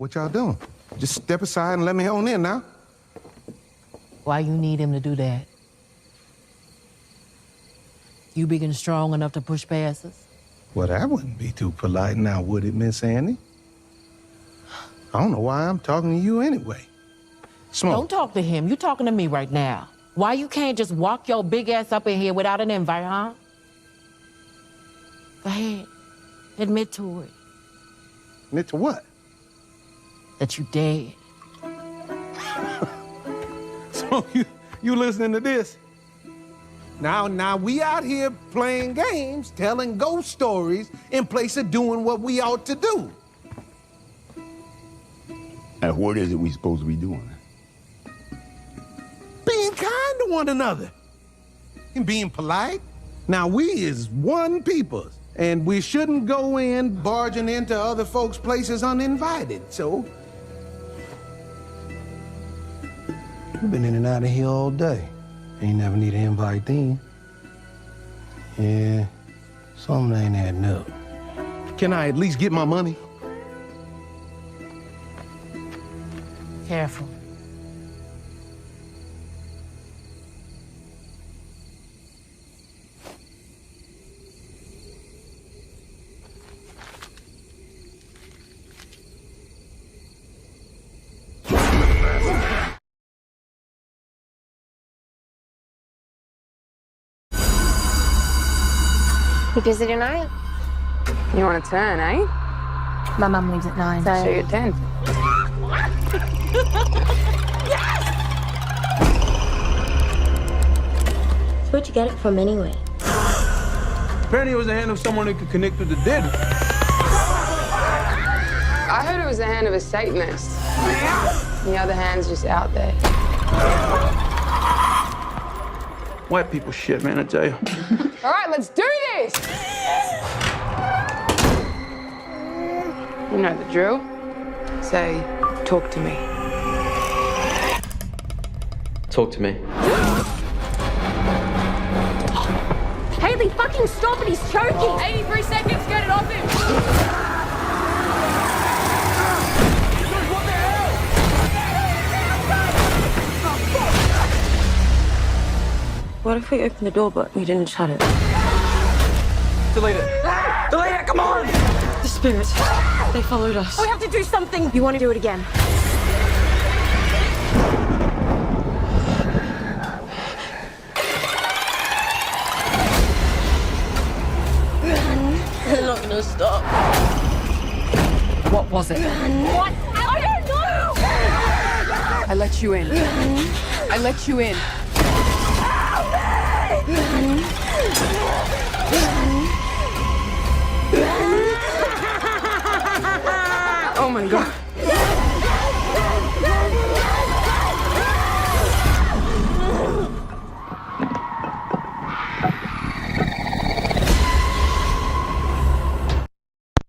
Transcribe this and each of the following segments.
What y'all doing? Just step aside and let me on in now. Why you need him to do that? You big and strong enough to push past us? Well, that wouldn't be too polite now, would it, Miss Annie? I don't know why I'm talking to you anyway. Smoke. Don't talk to him. You talking to me right now. Why you can't just walk your big ass up in here without an invite, huh? Go ahead. Admit to it. Admit to what? That you dead. So you listening to this? Now we out here playing games, telling ghost stories in place of doing what we ought to do. And what is it we supposed to be doing? Being kind to one another and being polite. Now we is one people, and we shouldn't go in barging into other folks' places uninvited, so. You've been in and out of here all day. Ain't never need an invite then. Yeah, something ain't adding up. Can I at least get my money? Careful. You busy tonight? You want to turn, eh? My mum leaves at 9. So you're 10. So where'd you get it from anyway? Apparently it was the hand of someone who could connect with the dead. I heard it was the hand of a Satanist. The other hand's just out there. White people shit, man, I tell you. All right, let's do this! You know the drill. Say, talk to me. Talk to me. Haley, fucking stop it, he's choking! 83 seconds, get it off him! What if we opened the door but we didn't shut it? Delete it. Delete it, come on! The spirits, they followed us. We have to do something! You want to do it again? They're not gonna stop. What was it? What? I don't know! I let you in. I let you in. Oh my God.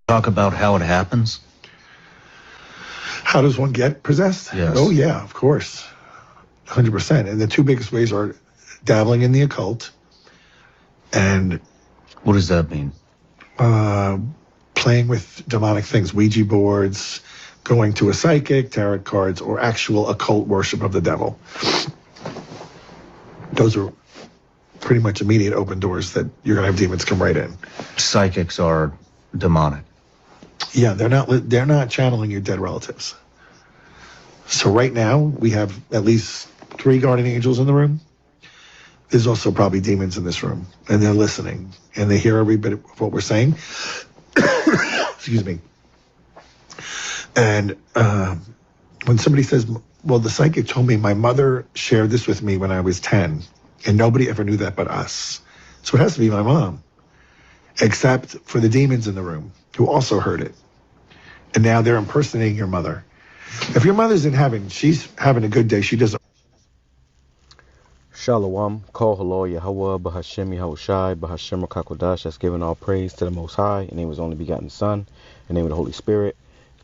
Talk about how it happens? How does one get possessed? Yes. Oh, yeah, of course. 100%. And the two biggest ways are dabbling in the occult and... What does that mean? Playing with demonic things, Ouija boards, going to a psychic, tarot cards, or actual occult worship of the devil. Those are pretty much immediate open doors that you're going to have demons come right in. Psychics are demonic. Yeah, they're not channeling your dead relatives. So right now, we have at least 3 guardian angels in the room. There's also probably demons in this room, and they're listening, and they hear every bit of what we're saying. Excuse me. And when somebody says, well, the psychic told me my mother shared this with me when I was 10, and nobody ever knew that but us. So it has to be my mom, except for the demons in the room who also heard it. And now they're impersonating your mother. If your mother's in heaven, she's having a good day. She doesn't. Shalom, Kol Halo Yahweh, Bahashem Yahushai, Bahashem Kakodash, that's giving all praise to the Most High, in the name of His only begotten Son, in the name of the Holy Spirit.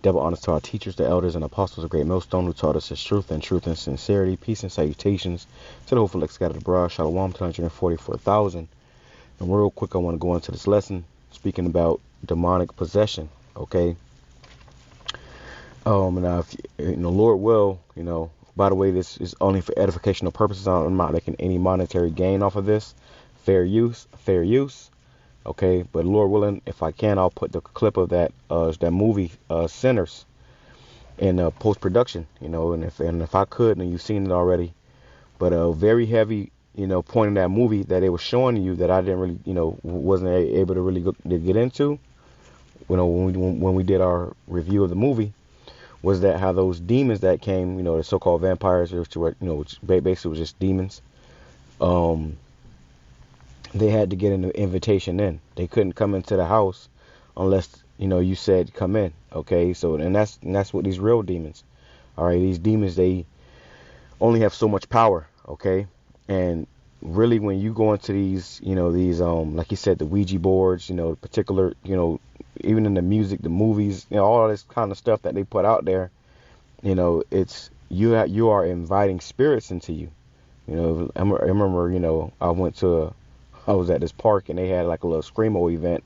Double honors to our teachers, the elders, and apostles of Great Millstone, who taught us His truth and sincerity. Peace and salutations to the hopeful scattered abroad. Shalom to 144,000. And real quick, I want to go into this lesson, speaking about demonic possession, okay? Now, if Lord will, by the way, this is only for edificational purposes. I'm not making any monetary gain off of this. Fair use, fair use. Okay, but Lord willing, if I can, I'll put the clip of that movie Sinners in post production. And if I could, and you've seen it already, but a very heavy point in that movie that it was showing you that I didn't really wasn't able to really to get into. When we did our review of the movie, was that how those demons that came, the so-called vampires, which basically was just demons. They had to get an invitation in. They couldn't come into the house unless you said come in. Okay, so and that's what these real demons. All right, these demons, they only have so much power. Okay, and really when you go into these like you said, the Ouija boards, the particular even in the music, the movies, all this kind of stuff that they put out there, it's you are inviting spirits into you. I remember I was at this park and they had like a little screamo event,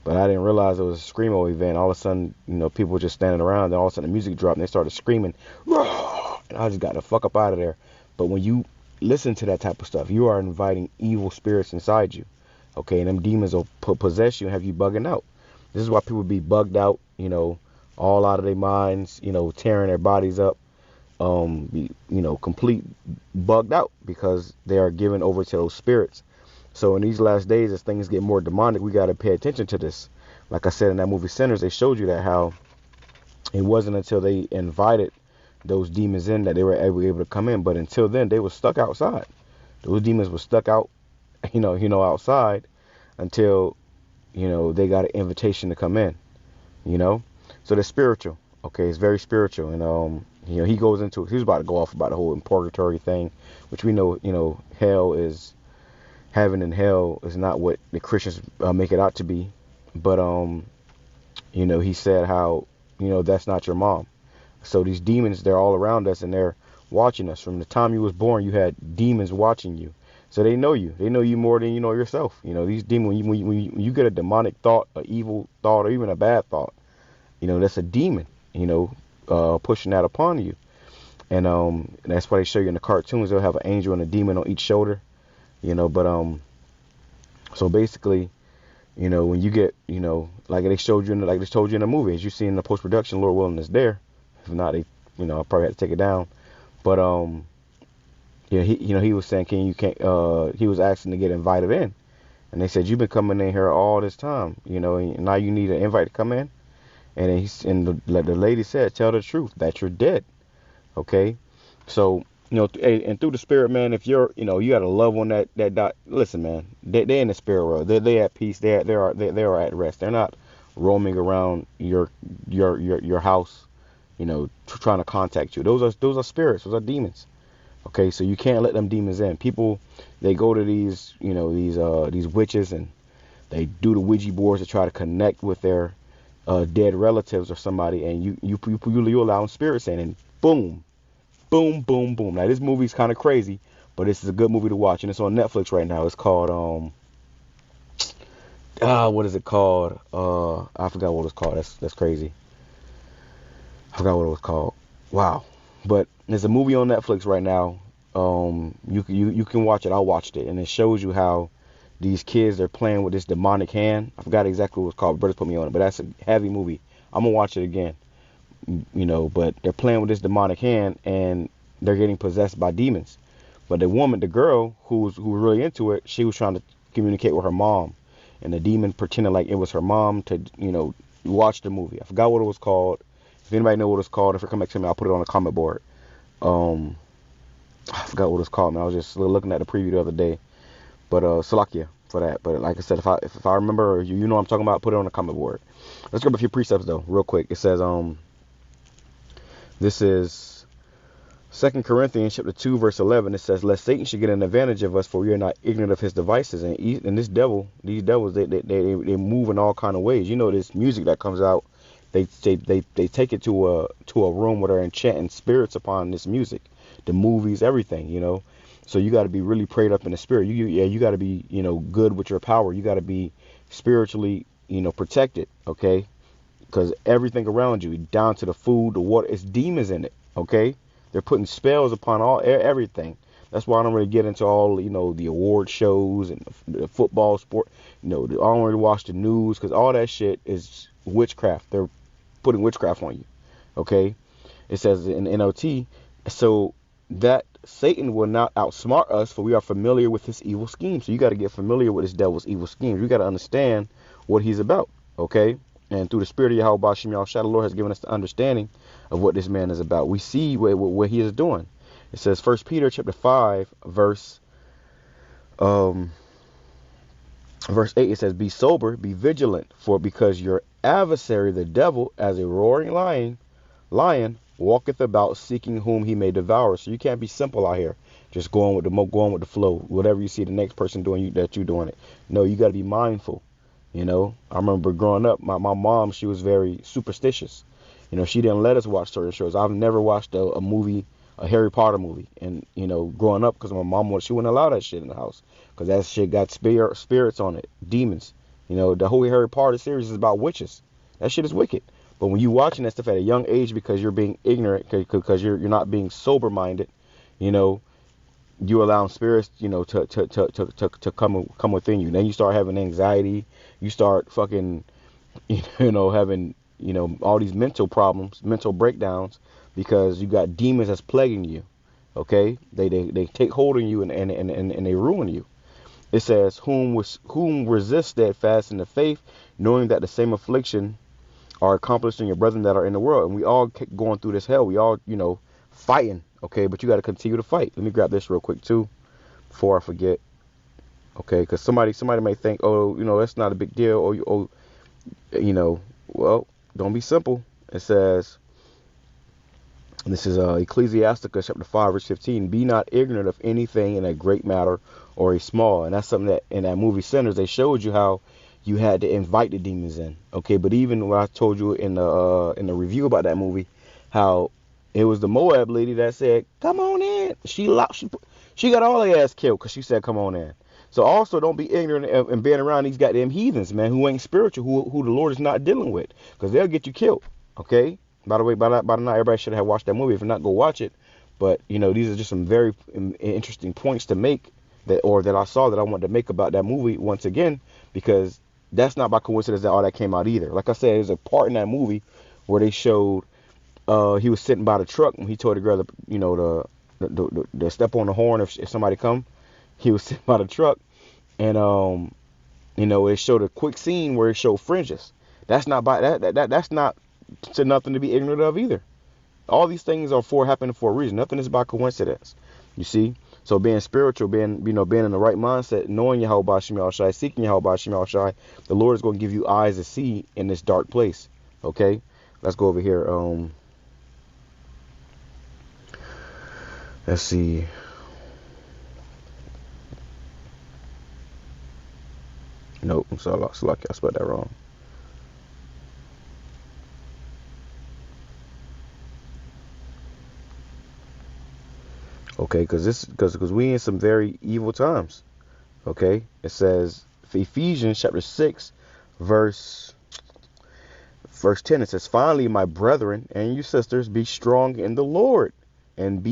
but I didn't realize it was a screamo event. All of a sudden, people were just standing around, and all of a sudden the music dropped and they started screaming, "Rah!" And I just got the fuck up out of there. But when you listen to that type of stuff, you are inviting evil spirits inside you. Okay, and them demons will possess you and have you bugging out. This is why people be bugged out, all out of their minds, tearing their bodies up, complete bugged out because they are given over to those spirits. So in these last days, as things get more demonic, we got to pay attention to this. Like I said in that movie Sinners, they showed you that how it wasn't until they invited those demons in that they were able to come in. But until then, they were stuck outside. Those demons were stuck out, outside until, they got an invitation to come in, So they're spiritual. Okay, it's very spiritual. And, he goes into, he was about to go off about the whole purgatory thing, which we know, hell is, heaven and hell is not what the Christians make it out to be. But, he said how, that's not your mom. So these demons, they're all around us and they're watching us. From the time you was born, you had demons watching you. So they know you. They know you more than you know yourself. These demons, when you get a demonic thought, an evil thought, or even a bad thought, that's a demon, pushing that upon you. And that's why they show you in the cartoons, they'll have an angel and a demon on each shoulder, but so basically, when you get, like they showed you, like they told you in the movie, as you see in the post-production, Lord willing is there. If not, they, I probably had to take it down. But, he was saying, he was asking to get invited in. And they said, you've been coming in here all this time, and now you need an invite to come in. And then the lady said, tell the truth that you're dead. Okay. So, and through the spirit, man, if you're, you got a loved one that listen, man, they in the spirit world. They at peace. They are at rest. They're not roaming around your house, trying to contact you. Those are spirits. Those are demons. Okay, so you can't let them demons in. People, they go to these witches and they do the Ouija boards to try to connect with their dead relatives or somebody, and you allow spirits in, and boom, boom, boom, boom. Now this movie's kind of crazy, but this is a good movie to watch, and it's on Netflix right now. It's called what is it called? I forgot what it's called. That's crazy. I forgot what it was called. Wow. But there's a movie on Netflix right now. You can watch it. I watched it, and it shows you how these kids are playing with this demonic hand. I forgot exactly what it's called. Brothers put me on it, but that's a heavy movie. I'm gonna watch it again. But they're playing with this demonic hand, and they're getting possessed by demons. But the girl who was really into it, she was trying to communicate with her mom, and the demon pretended like it was her mom to watch the movie. I forgot what it was called. If anybody know what it's called, if it come back to me, I'll put it on the comment board. I forgot what it's called, man. I was just looking at the preview the other day. But Salakia for that. But like I said, if I remember, you know what I'm talking about, put it on the comment board. Let's grab a few precepts though, real quick. It says this is 2 Corinthians chapter 2 verse 11. It says, lest Satan should get an advantage of us, for we are not ignorant of his devices. And these devils, they move in all kind of ways. This music that comes out, they take it to a room where they're enchanting spirits upon this music, the movies, everything, So you got to be really prayed up in the spirit. You got to be, good with your power. You got to be spiritually, protected. Okay. because everything around you, down to the food, the water, it's demons in it. Okay, they're putting spells upon everything. That's why I don't really get into all, the award shows and the football sport. I don't really watch the news, because all that shit is witchcraft. They're putting witchcraft on you. Okay, it says in NLT, so that Satan will not outsmart us, for we are familiar with his evil schemes. So you got to get familiar with this devil's evil schemes. You got to understand what he's about. Okay, and through the spirit of Yahweh Bashim Yahushua, the Lord has given us the understanding of what this man is about. We see what he is doing. It says 1 Peter chapter 5 verse 8. It says, be sober, be vigilant, for because your adversary the devil, as a roaring lion walketh about, seeking whom he may devour. So you can't be simple out here, just going with the flow. Whatever you see the next person doing, that you're doing it. No, you got to be mindful. I remember growing up, my mom, she was very superstitious. She didn't let us watch certain shows. I've never watched a movie, a Harry Potter movie, and growing up, because my mom, she wouldn't allow that shit in the house, because that shit got spirits on it, demons. The whole Harry Potter series is about witches. That shit is wicked. But when you watching that stuff at a young age, because you're being ignorant, because you're not being sober minded, you allowing spirits, to come within you. Then you start having anxiety. You start fucking, having, all these mental problems, mental breakdowns, because you got demons that's plaguing you. Okay, they take hold of you and they ruin you. It says, whom resist steadfast in the faith, knowing that the same affliction are accomplished in your brethren that are in the world. And we all keep going through this hell. We all, fighting. Okay, but you got to continue to fight. Let me grab this real quick too, before I forget. Okay, because somebody may think, oh, that's not a big deal. Well, don't be simple. It says, and this is Ecclesiasticus chapter 5 verse 15. Be not ignorant of anything in a great matter or a small. And that's something that in that movie Sinners, they showed you how you had to invite the demons in. Okay, but even when I told you in the review about that movie, how it was the Moab lady that said, come on in. She got all their ass killed because she said, come on in. So also don't be ignorant and being around these goddamn heathens, man, who ain't spiritual, who the Lord is not dealing with, because they'll get you killed. Okay. By the way, by now, everybody should have watched that movie. If not, go watch it. But, these are just some very interesting points to make that I saw that I wanted to make about that movie once again, because that's not by coincidence that all that came out either. Like I said, there's a part in that movie where they showed he was sitting by the truck when he told the girl to step on the horn if somebody come. He was sitting by the truck, and it showed a quick scene where it showed fringes. That's not that's not to nothing to be ignorant of either. All these things are happening for a reason. Nothing is by coincidence. You see? So being spiritual, being in the right mindset, knowing Yahweh Bashim Yahushua, seeking Yahweh Bashim Yahushua, the Lord is going to give you eyes to see in this dark place. Okay? Let's go over here. Let's see. Nope, I'm sorry, I spelled that wrong. Okay, because we in some very evil times. Okay, it says Ephesians chapter 6 verse 10. It says, finally, my brethren and you sisters, be strong in the Lord and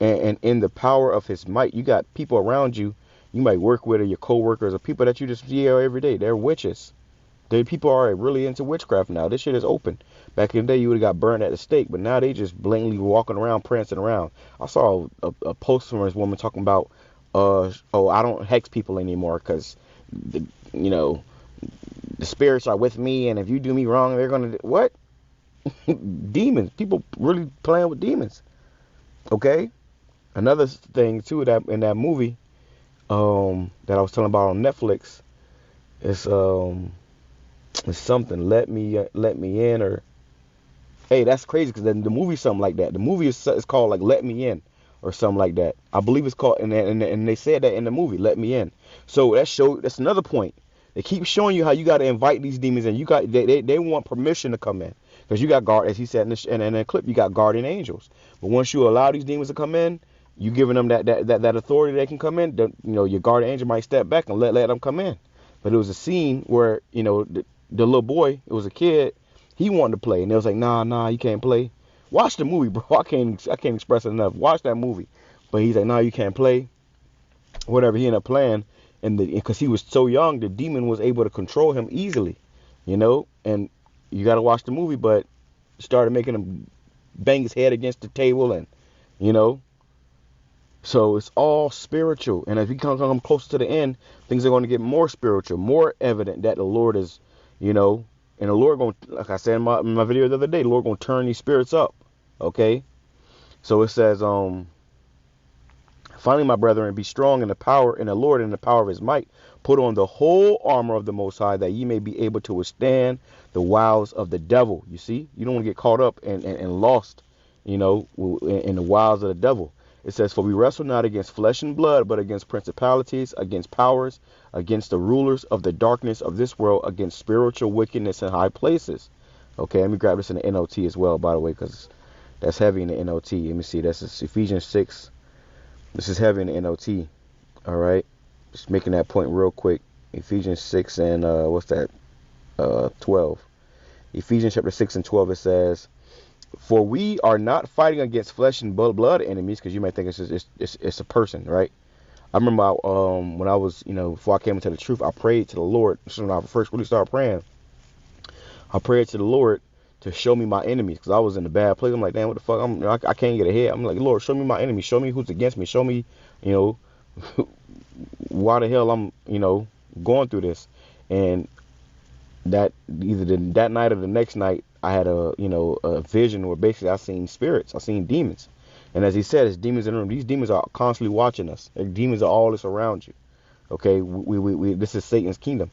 and in the power of his might. You got people around you might work with, or your co-workers, or people that you just see every day. They're witches. People are really into witchcraft now. This shit is open. Back in the day, you would have got burned at the stake, but now they just blatantly walking around, prancing around. I saw a post from this woman talking about, I don't hex people anymore because, the spirits are with me, and if you do me wrong, they're going to... What? Demons. People really playing with demons. Okay? Another thing, too, that in that movie that I was telling about on Netflix is... It's something, let me in, or hey, that's crazy, because the movie's something like that. The movie is called like Let Me In or something like that. I believe it's called, and they said that in the movie, Let Me In. So that's another point. They keep showing you how you got to invite these demons in. They want permission to come in, because you got as he said in the clip, you got guardian angels. But once you allow these demons to come in, you giving them that authority they can come in. Your guardian angel might step back and let them come in. But it was a scene where the little boy, it was a kid, He wanted to play, and they was like, nah, you can't play. Watch the movie, bro. I can't express it enough. Watch that movie. But he's like, nah, you can't play. Whatever. He ended up playing, and because he was so young, the demon was able to control him easily, you know. And you got to watch the movie, but started making him bang his head against the table, and you know. So it's all spiritual, and as we come closer to the end, things are going to get more spiritual, more evident that the Lord is, you know, and the Lord going, like I said in my video the other day, the Lord going to turn these spirits up. Okay, so it says, finally, my brethren, be strong in the power in the Lord and the power of His might. Put on the whole armor of the Most High, that ye may be able to withstand the wiles of the devil. You see, you don't want to get caught up and lost, you know, in the wiles of the devil. It says, for we wrestle not against flesh and blood, but against principalities, against powers, against the rulers of the darkness of this world, against spiritual wickedness in high places. Okay, let me grab this in the NLT as well, by the way, because that's heavy in the NLT. Let me see. That's Ephesians 6. This is heavy in the NLT. All right. Just making that point real quick. Ephesians 6 and what's that? 12. Ephesians chapter 6 and 12, it says, for we are not fighting against flesh and blood enemies, because you might think it's a person, right? I remember when I was, you know, before I came into the truth, I prayed to the Lord. This is when I first really started praying. I prayed to the Lord to show me my enemies, because I was in a bad place. I'm like, damn, what the fuck? I can't get ahead. I'm like, Lord, show me my enemies. Show me who's against me. Show me, you know, why the hell I'm, you know, going through this. And that either that night or the next night, I had a vision where basically I seen spirits, I seen demons, and as he said, it's demons in the room. These demons are constantly watching us. Like, demons are all this around you. Okay, we this is Satan's kingdom.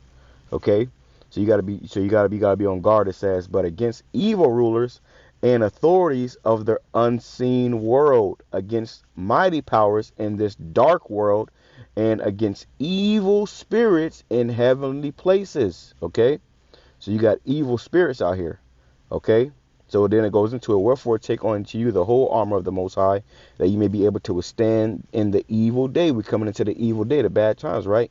Okay, so you gotta be on guard. It says, but against evil rulers and authorities of the unseen world, against mighty powers in this dark world, and against evil spirits in heavenly places. Okay, so you got evil spirits out here. Okay, so then it goes into it. Wherefore take unto you the whole armor of the Most High, that you may be able to withstand in the evil day. We're coming into the evil day, the bad times, right?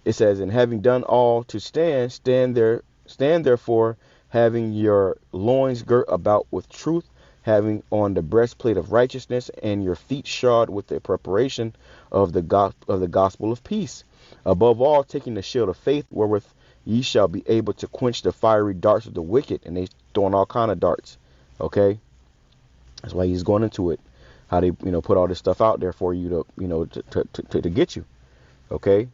It says, and having done all to stand therefore, having your loins girt about with truth, having on the breastplate of righteousness, and your feet shod with the preparation of the gospel of peace. Above all, taking the shield of faith, wherewith ye shall be able to quench the fiery darts of the wicked. And they throwing all kind of darts. Okay, that's why he's going into it, how they, you know, put all this stuff out there for you to, you know, to get you. Okay,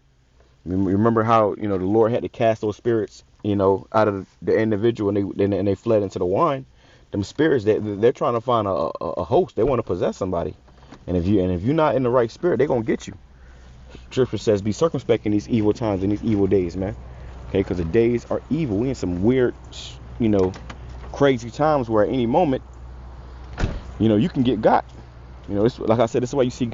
remember how, you know, the Lord had to cast those spirits, you know, out of the individual, and they fled into the wine. Them spirits, they're trying to find a host. They want to possess somebody, and if you're not in the right spirit, they're gonna get you. Scripture says, be circumspect in these evil times and these evil days, man. Okay, because the days are evil. We in some weird, you know, crazy times where at any moment, you know, you can get got. You know, it's, like I said, this is why you see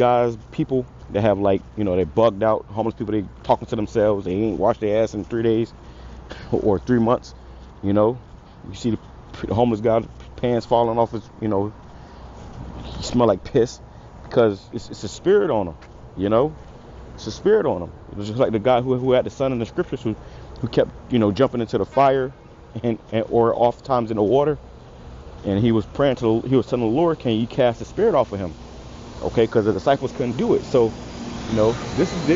people that have, like, you know, they bugged out, homeless people, they talking to themselves, they ain't washed their ass in 3 days or 3 months. You know, you see the homeless guy, pants falling off his, you know, he smell like piss, because it's a spirit on him. You know, it's a spirit on him. It was just like the guy who had the son in the scriptures who kept, you know, jumping into the fire and or oftentimes in the water, and he was praying he was telling the Lord, can you cast the spirit off of him? Okay, because the disciples couldn't do it. So, you know, this is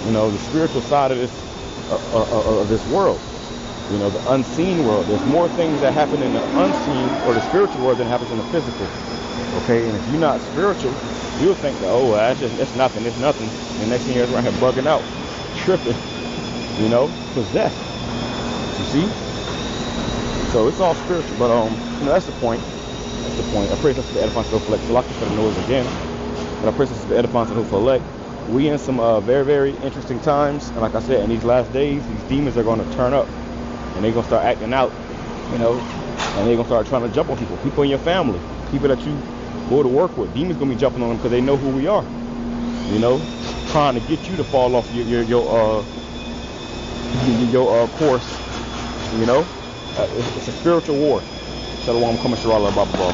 you know, the spiritual side of this world. You know, the unseen world. There's more things that happen in the unseen or the spiritual world than happens in the physical. Okay, and if you're not spiritual, you'll think that, oh, that's nothing, it's nothing. And next thing you're right here bugging out, tripping, you know, possessed. You see? So it's all spiritual, but you know, that's the point. That's the point. I pray this for the edifying of the elect. So like for the noise again. But I pray this for the edifying of the elect. We in some very, very interesting times, and like I said, in these last days, these demons are going to turn up, and they're going to start acting out, you know, and they're going to start trying to jump on people in your family, people that you go to work with. Demons going to be jumping on them because they know who we are, you know, trying to get you to fall off your course, you know. It's a spiritual war. Shalom, coming to Allah, Baba.